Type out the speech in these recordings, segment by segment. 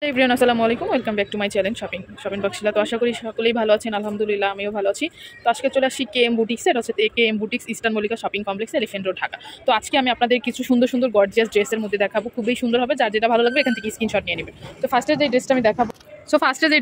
Everyone আসসালামু আলাইকুম, welcome back to my channel shopping বক্সিলা। তো আশা করি সকলেই ভালো আছেন, আলহামদুলিল্লাহ আমিও ভালো আছি। তো আজকে চলে আসি কেএম বুটিক্সে, এটা হচ্ছে KM boutiques eastern Mallika shopping complex, elephant road, Dhaka. তো আজকে আমি আপনাদের কিছু সুন্দর সুন্দর গর্জিয়াস ড্রেসের মধ্যে দেখাবো, খুবই সুন্দর হবে, যার যেটা ভালো লাগবে এখান থেকে স্ক্রিনশট নিয়ে নেবেন। তো ফার্স্টে যে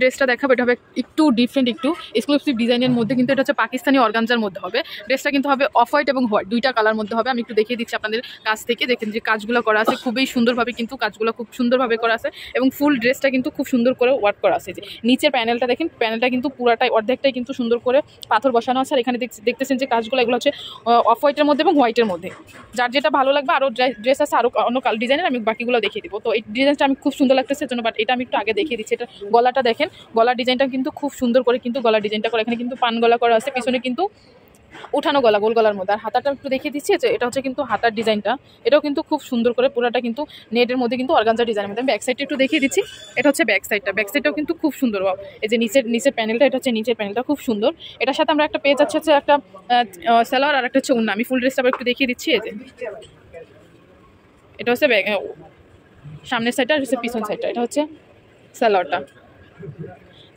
ড্রেসটা দেখাবো এটা হবে একটু ডিফারেন্ট, একটু এক্সক্লুসিভ ডিজাইনের মধ্যে, কিন্তু এটা হচ্ছে পাকিস্তানি অর্গানজার মধ্যে হবে। ড্রেসটা কিন্তু হবে অফ হোয়াইট এবং হোয়াইট, দুইটা কালার মধ্যে হবে। আমি একটু দেখিয়ে দিচ্ছি আপনাদের কাছ থেকে, দেখেন যে কাজগুলো করা আছে খুবই সুন্দরভাবে, কিন্তু কাজগুলো খুব সুন্দরভাবে করা আছে এবং ফুল ড্রেসটা কিন্তু খুব সুন্দর করে ওয়ার্ক করা আছে। যে নিচের প্যানেলটা দেখেন, প্যানেলটা কিন্তু পুরাটাই অর্ধেকটাই কিন্তু সুন্দর করে পাথর বসানো আছে। আর এখানে দেখতেছেন যে কাজগুলো এগুলো হচ্ছে অফ হোয়াইটের মধ্যে এবং হোয়াইটের মধ্যে, যার যেটা ভালো লাগবে। আরও ড্রেস আছে আরও অন্য ডিজাইনের, আমি বাকিগুলো দেখিয়ে দিব। তো এই ডিজাইনটা আমি খুব সুন্দর লাগতেছে জন্য, বাট এটা আমি একটু আগে দেখিয়ে দিচ্ছি। এটা গলাটা দেখেন, গলার ডিজাইনটা কিন্তু খুব সুন্দর করে কিন্তু গলার ডিজাইনটা করা, এখানে কিন্তু পান গলা করা আছে, পিছনে কিন্তু উঠানো গলা, গোল গলার মধ্যে। আর হাতাটা একটু দেখিয়ে দিচ্ছি, যে এটা হচ্ছে কিন্তু হাতার ডিজাইনটা, এটাও কিন্তু খুব সুন্দর করে পুরোটা কিন্তু নেটের মধ্যে কিন্তু অর্গানজা ডিজাইনের মধ্যে। আমি ব্যাক সাইডটা একটু দেখিয়ে দিচ্ছি, এটা হচ্ছে ব্যাক সাইডটাও কিন্তু খুব সুন্দর। এই যে নিচের প্যানেলটা, এটা হচ্ছে নিচের প্যানেলটা খুব সুন্দর। এটার সাথে আমরা একটা পেয়ে যাচ্ছে হচ্ছে একটা সালোয়ার, আর একটা হচ্ছে ওড়না। আমি ফুল ড্রেসটা একটু দেখিয়ে দিচ্ছি। এই যে এটা হচ্ছে সামনের সাইডটা, আর হচ্ছে পিছন সাইডটা, এটা হচ্ছে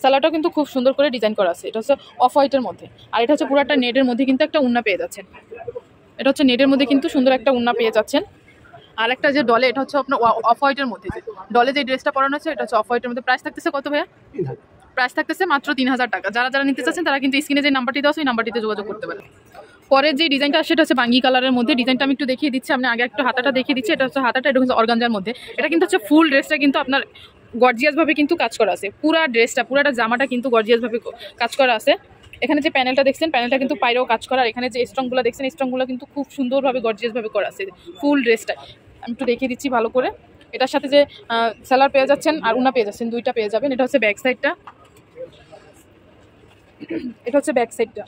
সালোয়ারটাও কিন্তু খুব সুন্দর করে ডিজাইন করা আছে। এটা হচ্ছে অফ হোয়াইটের মধ্যে, আর এটা হচ্ছে পুরোটা নেটের মধ্যে কিন্তু একটা ওড়না পেয়ে যাচ্ছেন। এটা হচ্ছে নেটের মধ্যে কিন্তু সুন্দর একটা ওড়না পেয়ে যাচ্ছেন। আর একটা যে ডলে, এটা হচ্ছে আপনার অফ হোয়াইটের মধ্যে, যে ডলে যে ড্রেসটা পরানো আছে এটা হচ্ছে অফ হোয়াইটের মধ্যে। প্রাইস থাকতেছে কত ভাইয়া? প্রাইস থাকতেছে মাত্র 3000 টাকা। যারা নিতে চাচ্ছেন তারা কিন্তু স্ক্রিনে যে নাম্বারটি দেওয়া আছে, ওই নাম্বারটিতে যোগাযোগ করতে পারেন। পরের যে ডিজাইনটা আসে সেটা হচ্ছে বাঙ্গি কালারের মধ্যে। ডিজাইনটা আমি একটু দেখিয়ে দিচ্ছি, আপনি আগে একটু হাতাটা দেখিয়ে দিচ্ছি। এটা হচ্ছে হাতাটা, এটা হচ্ছে অর্গানজার মধ্যে। এটা কিন্তু হচ্ছে ফুল ড্রেসটা কিন্তু আপনার গর্জিয়াস ভাবে কিন্তু কাজ করা আছে। পুরাটা জামাটা কিন্তু গর্জিয়াস ভাবে কাজ করা আছে। এখানে যে প্যানেলটা দেখছেন, প্যানেলটা কিন্তু পাইরেও কাজ করা। আর এখানে যে স্ট্রংগুলো দেখছেন, স্ট্রংগুলো কিন্তু খুব সুন্দরভাবে গর্জিয়াস ভাবে করা আছে ফুল ড্রেসটা। আমি একটু দেখিয়ে দিচ্ছি ভালো করে। এটার সাথে যে সালোয়ার পেয়ে যাচ্ছেন আর উনা পেয়ে যাচ্ছেন, দুইটা পেয়ে যাবেন। এটা হচ্ছে ব্যাক সাইডটা, এটা হচ্ছে ব্যাক সাইডটা,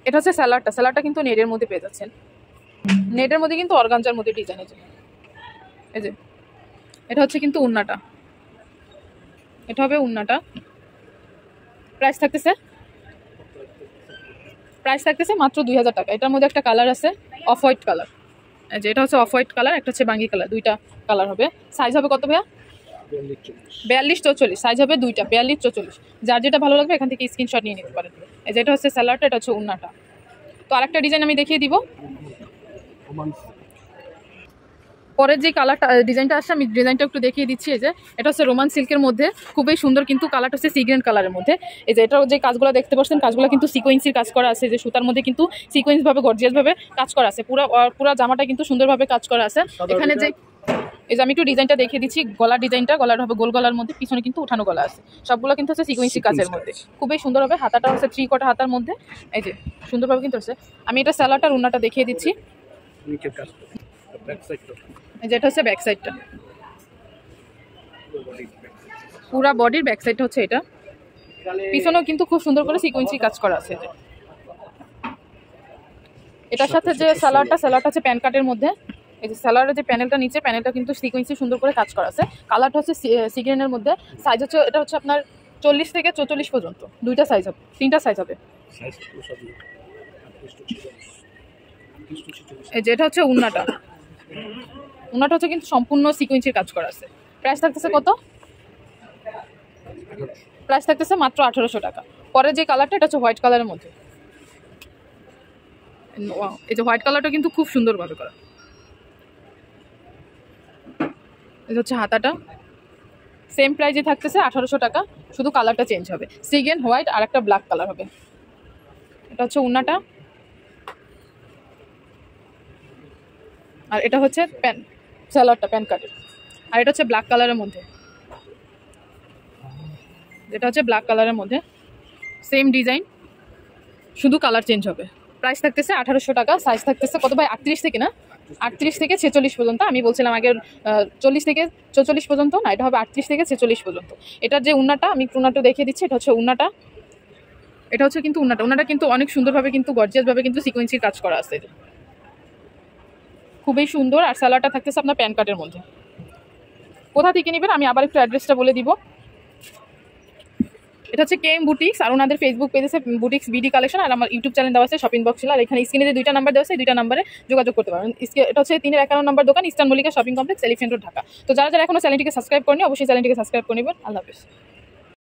এটা হচ্ছে সালোয়ারটা কিন্তু নেটের মধ্যে পেয়ে যাচ্ছেন। নেটের মধ্যে কিন্তু অর্গানজার মধ্যে ডিজাইন আছে। এই যে এটা হচ্ছে কিন্তু উন্নাটা, এটা হবে উন্নাটা। প্রাইস থাকতেছে মাত্র 2000 টাকা। এটার মধ্যে একটা কালার আছে অফ হোয়াইট কালার, যে এটা হচ্ছে অফ হোয়াইট কালার, একটা হচ্ছে বাঙ্গি কালার, দুইটা কালার হবে। সাইজ হবে কত ভাইয়া? 42-44 সাইজ হবে, দুইটা 42-44। যার যেটা ভালো লাগবে এখান থেকে স্ক্রিনশট নিয়ে নিতে পারেন। এই যে এটা হচ্ছে সালোয়ারটা, এটা হচ্ছে উন্নাটা। তো আরেকটা ডিজাইন আমি দেখিয়ে দিব। পরের যে কালারটা ডিজাইনটা আসছে, আমি ডিজাইনটা একটু দেখিয়ে দিচ্ছি। এই যে এটা হচ্ছে রোমান সিল্কের মধ্যে, খুবই সুন্দর, কিন্তু কালারটা হচ্ছে সি গ্রিন কালারের মধ্যে। এই যে এটাও যে কাজগুলো দেখতে পাচ্ছেন, কাজগুলো কিন্তু সিকোয়েন্সির কাজ করা আছে, যে সুতার মধ্যে কিন্তু সিকোয়েন্স ভাবে গর্জিয়াস ভাবে কাজ করা আছে। পুরা জামাটা কিন্তু সুন্দরভাবে কাজ করা আছে। এখানে যে এই যে আমি একটু ডিজাইনটা দেখিয়ে দিচ্ছি, গলার ডিজাইনটা, গলাটা হবে গোল গলার মধ্যে, পিছনে কিন্তু উঠানো গলা আছে। সবগুলো কিন্তু হচ্ছে সিকোয়েন্সি কাজের মধ্যে, খুবই সুন্দর হবে। হাতাটা হচ্ছে 3/4 হাতার মধ্যে। এই যে সুন্দরভাবে কিন্তু হচ্ছে। আমি এটা সালোয়ারটার উন্নাটা দেখিয়ে দিচ্ছি। এই যে এটা হচ্ছে ব্যাক সাইডটা, পুরা বডির ব্যাক সাইডটা হচ্ছে এটা। পিছনেও কিন্তু খুব সুন্দর করে সিকোয়েন্সি কাজ করা আছে। এটার সাথে যে সালোয়ারটা হচ্ছে প্যান কাটের মধ্যে। এই যে সালোয়ারের যে প্যানেলটা, নিচে প্যানেলটা কিন্তু সিকোয়েন্সি সুন্দর করে কাজ করা আছে। কালারটা হচ্ছে সিগ্রেনের মধ্যে। সাইজ হচ্ছে, এটা হচ্ছে আপনার 40 থেকে 44 পর্যন্ত, দুইটা সাইজ হবে, তিনটা সাইজ হবে। এই যে এটা হচ্ছে উন্নাটা হচ্ছে কিন্তু সম্পূর্ণ সিকোয়েন্সির কাজ করা আছে। প্রাইস থাকতেছে কত? প্রাইস থাকতেছে মাত্র 1800 টাকা। পরে যে কালারটা, এটা হচ্ছে হোয়াইট কালারের মধ্যে। এই যে হোয়াইট কালারটা কিন্তু খুব সুন্দরভাবে করা। এটা হচ্ছে হাতাটা, সেম প্রাইসে থাকতেছে 1800 টাকা, শুধু কালারটা চেঞ্জ হবে। সিগেন হোয়াইট আর একটা ব্ল্যাক কালার হবে। এটা হচ্ছে উন্নাটা, আর এটা হচ্ছে সালোয়ারটা প্যান কাটের। আর এটা হচ্ছে ব্ল্যাক কালারের মধ্যে, যেটা হচ্ছে ব্ল্যাক কালারের মধ্যে সেম ডিজাইন, শুধু কালার চেঞ্জ হবে। প্রাইস থাকতেছে 1800 টাকা। সাইজ থাকতেছে কত ভাই? 38 থেকে না, 38 থেকে 46 পর্যন্ত। আমি বলছিলাম আগে 40 থেকে 44 পর্যন্ত, না এটা হবে 38 থেকে 46 পর্যন্ত। এটার যে উন্নাটা, আমি উন্নাটা দেখিয়ে দিচ্ছি। এটা হচ্ছে উন্নাটা, এটা হচ্ছে কিন্তু উন্নাটা কিন্তু অনেক সুন্দরভাবে কিন্তু গর্জিয়াসভাবে কিন্তু সিকোয়েন্সির কাজ করা আছে, খুবই সুন্দর। আর সালোয়ারটা থাকতেছে আপনার প্যান কার্ডের মধ্যে। কোথা থেকে নেবেন আমি আবার একটু অ্যাড্রেসটা বলে দিব। এটা হচ্ছে KM বুটিক্স, আর ওনাদের ফেসবুক পেজ আছে বুটিক্স বিডি কালেকশন, আর আমার ইউটিউব চ্যানেল দেওয়া আছে শপিং বক্স ছিল। আর এখানে স্ক্রিনে যে 2টা নাম্বার দেওয়া আছে, 2টা নাম্বারে যোগাযোগ করতে পারেন। এটা হচ্ছে 351 নম্বর দোকান, eastern Mallika shopping complex, elephant road, Dhaka. তো যারা যারা এখনো চ্যানেলটিকে সাবস্ক্রাইব করেনি অবশ্যই চ্যানেলটিকে সাবস্ক্রাইব করে নেবেন। আল্লাহ হাফেজ।